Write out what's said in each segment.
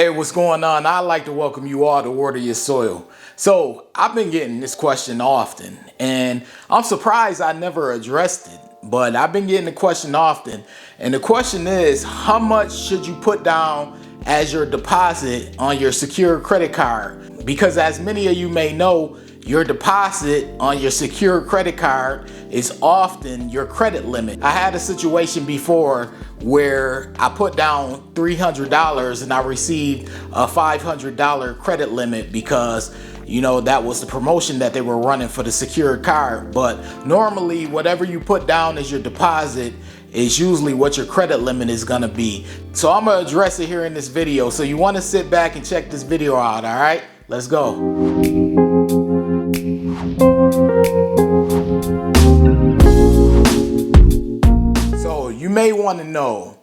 Hey, what's going on? I'd like to welcome you all to Water Your Soil. So I've been getting this question often, and I'm surprised I never addressed it, but I've been getting the question often. And the question is, how much should you put down as your deposit on your secured credit card? Because as many of you may know, your deposit on your secured credit card is often your credit limit. I had a situation before where I put down $300 and I received a $500 credit limit because that was the promotion that they were running for the secured card. But normally whatever you put down as your deposit is usually what your credit limit is gonna be. So I'm gonna address it here in this video. So you wanna sit back and check this video out, all right? Let's go. So you may want to know,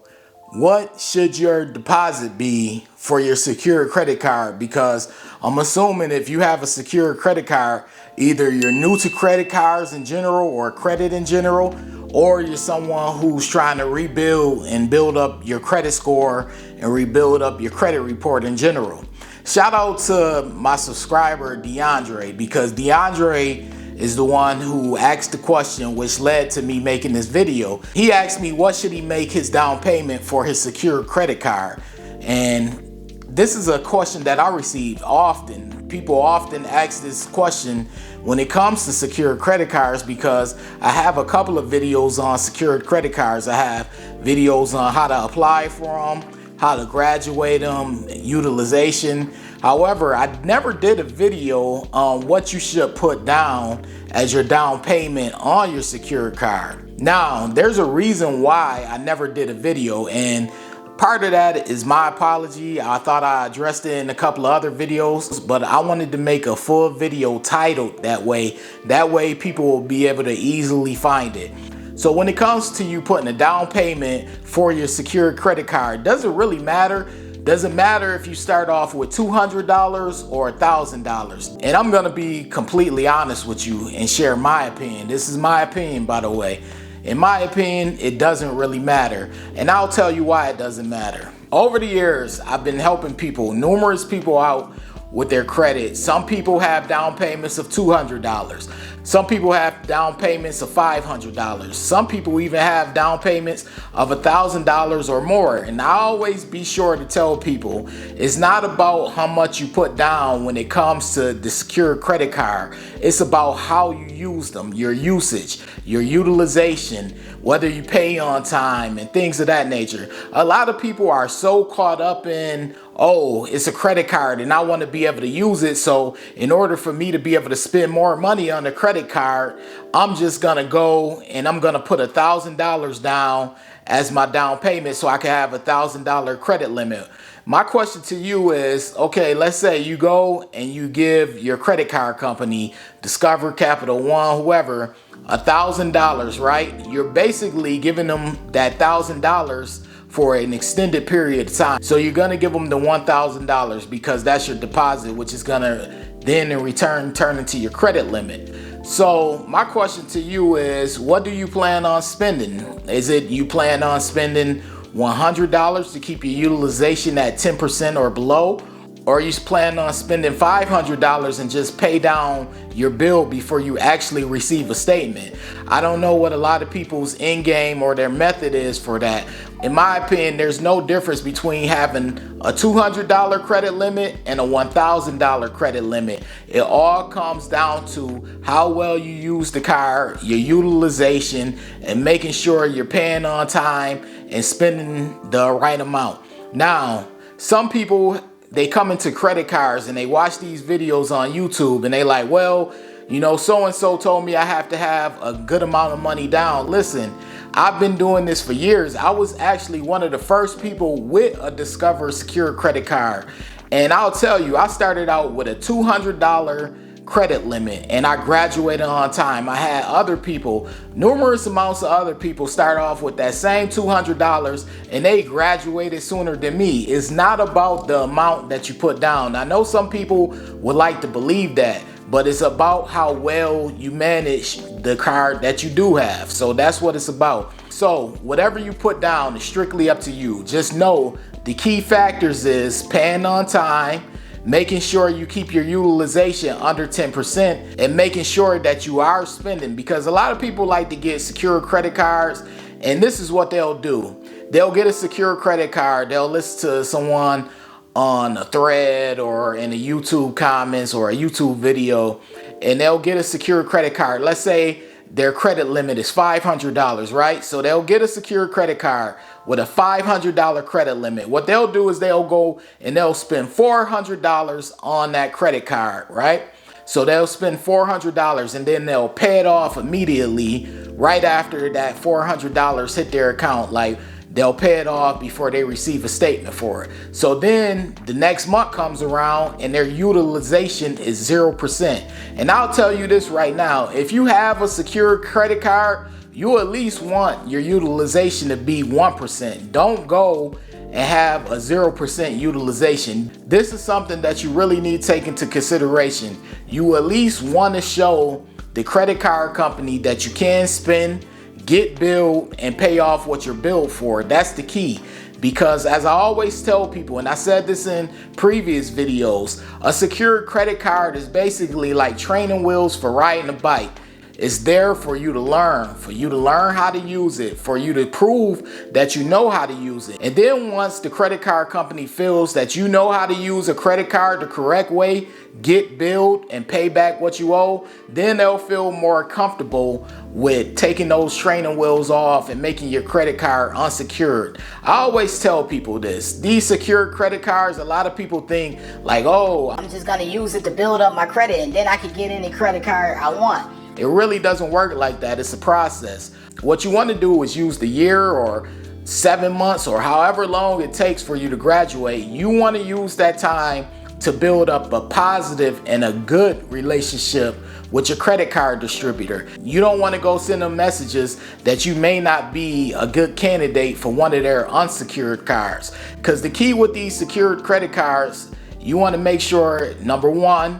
what should your deposit be for your secured credit card? Because I'm assuming if you have a secured credit card, either you're new to credit cards in general or credit in general, or you're someone who's trying to rebuild and build up your credit score and rebuild up your credit report in general. Shout out to my subscriber DeAndre, because DeAndre is the one who asked the question which led to me making this video. He asked me what should he make his down payment for his secured credit card. And this is a question that I receive often. People often ask this question when it comes to secured credit cards, because I have a couple of videos on secured credit cards. I have videos on how to apply for them, how to graduate them, utilization. However, I never did a video on what you should put down as your down payment on your secured card. Now, there's a reason why I never did a video, and part of that is my apology. I thought I addressed it in a couple of other videos, but I wanted to make a full video titled that way. That way people will be able to easily find it. So when it comes to you putting a down payment for your secured credit card, doesn't really matter. Doesn't matter if you start off with $200 or $1,000. And I'm gonna be completely honest with you and share my opinion. This is my opinion, by the way. In my opinion, it doesn't really matter. And I'll tell you why it doesn't matter. Over the years, I've been helping numerous people out with their credit. Some people have down payments of $200. Some people have down payments of $500. Some people even have down payments of $1,000 or more. And I always be sure to tell people, it's not about how much you put down when it comes to the secured credit card. It's about how you use them, your usage, your utilization, whether you pay on time and things of that nature. A lot of people are so caught up in, oh, it's a credit card and I want to be able to use it. So in order for me to be able to spend more money on the credit card, I'm just going to go and I'm going to put $1,000 down as my down payment so I can have $1,000 credit limit. My question to you is, okay, let's say you go and you give your credit card company, Discover, Capital One, whoever, $1,000, right? You're basically giving them that $1,000 for an extended period of time. So you're gonna give them the $1,000 because that's your deposit, which is gonna then in return turn into your credit limit. So my question to you is, what do you plan on spending? Is it you plan on spending $100 to keep your utilization at 10% or below? Or you plan on spending $500 and just pay down your bill before you actually receive a statement? I don't know what a lot of people's end game or their method is for that. In my opinion, there's no difference between having a $200 credit limit and a $1,000 credit limit. It all comes down to how well you use the card, your utilization, and making sure you're paying on time and spending the right amount. Now, some people, they come into credit cards and they watch these videos on YouTube and they like, well, so-and-so told me I have to have a good amount of money down. Listen, I've been doing this for years. I was actually one of the first people with a Discover secured credit card. And I'll tell you, I started out with a $200 credit limit and I graduated on time. I had other people, numerous amounts of other people start off with that same $200 and they graduated sooner than me. It's not about the amount that you put down. I know some people would like to believe that, but it's about how well you manage the card that you do have. So that's what it's about. So whatever you put down is strictly up to you. Just know the key factors is paying on time, making sure you keep your utilization under 10%, and making sure that you are spending, because a lot of people like to get secure credit cards, and this is what they'll do. They'll get a secure credit card, they'll listen to someone on a thread or in a YouTube comments or a YouTube video, and they'll get a secure credit card. Let's say their credit limit is $500, right? So they'll get a secure credit card with a $500 credit limit. What they'll do is they'll go and they'll spend $400 on that credit card, right? So they'll spend $400 and then they'll pay it off immediately right after that $400 hit their account. Like, they'll pay it off before they receive a statement for it. So then the next month comes around and their utilization is 0%. And I'll tell you this right now, if you have a secure credit card, you at least want your utilization to be 1%. Don't go and have a 0% utilization. This is something that you really need to take into consideration. You at least want to show the credit card company that you can spend, get billed, and pay off what you're billed for. That's the key. Because as I always tell people, and I said this in previous videos, a secured credit card is basically like training wheels for riding a bike. It's there for you to learn how to use it, for you to prove that you know how to use it. And then once the credit card company feels that you know how to use a credit card the correct way, get billed and pay back what you owe, then they'll feel more comfortable with taking those training wheels off and making your credit card unsecured. I always tell people this. These secured credit cards, a lot of people think like, oh, I'm just gonna use it to build up my credit and then I can get any credit card I want. It really doesn't work like that. It's a process. What you want to do is use the year or 7 months or however long it takes for you to graduate. You want to use that time to build up a positive and a good relationship with your credit card distributor. You don't want to go send them messages that you may not be a good candidate for one of their unsecured cards. Because the key with these secured credit cards, you want to make sure, number one,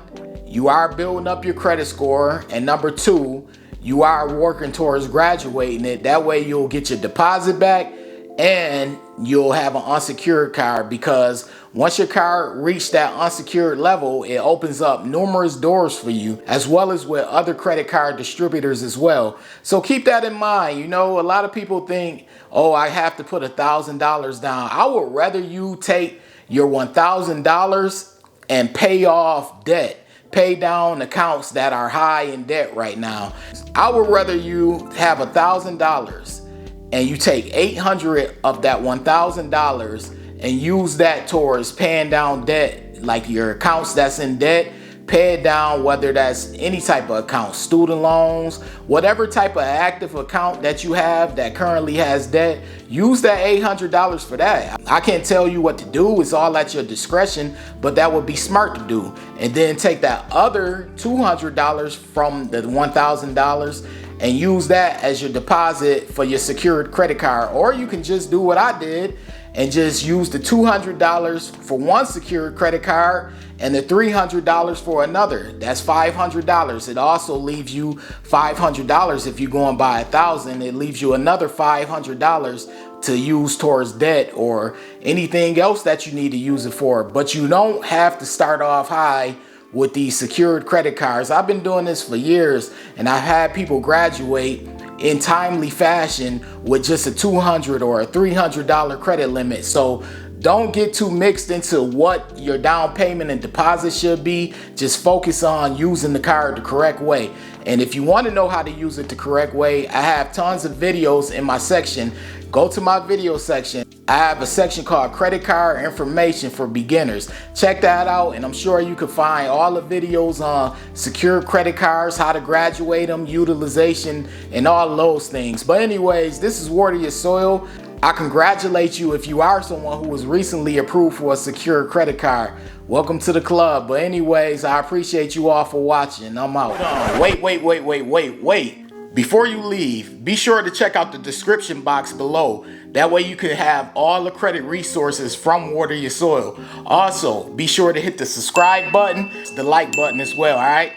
you are building up your credit score, and number two, you are working towards graduating it. That way you'll get your deposit back and you'll have an unsecured card, because once your card reaches that unsecured level, it opens up numerous doors for you, as well as with other credit card distributors as well. So keep that in mind. You know, a lot of people think, oh, I have to put $1,000 down. I would rather you take your $1,000 and pay off debt. Pay down accounts that are high in debt right now. I would rather you have $1,000 and you take $800 of that $1,000 and use that towards paying down debt, like your accounts that's in debt. Pay it down, whether that's any type of account, student loans, whatever type of active account that you have that currently has debt. Use that $800 for that. I can't tell you what to do. It's all at your discretion, but that would be smart to do. And then take that other $200 from the $1,000 and use that as your deposit for your secured credit card. Or you can just do what I did and just use the $200 for one secured credit card and the $300 for another. That's $500. It also leaves you $500 if you're going by $1,000. It leaves you another $500 to use towards debt or anything else that you need to use it for. But you don't have to start off high with these secured credit cards. I've been doing this for years, and I've had people graduate in timely fashion with just a $200 or a $300 credit limit. So don't get too mixed into what your down payment and deposit should be. Just focus on using the card the correct way. And if you want to know how to use it the correct way, I have tons of videos in my section. Go to my video section. I have a section called Credit Card Information for Beginners. Check that out, and I'm sure you can find all the videos on secure credit cards, how to graduate them, utilization, and all those things. But anyways, this is Water Your Soil. I congratulate you if you are someone who was recently approved for a secure credit card. Welcome to the club. But anyways, I appreciate you all for watching. I'm out. Wait. Before you leave, be sure to check out the description box below. That way you can have all the credit resources from Water Your Soil. Also, be sure to hit the subscribe button, the like button as well, all right?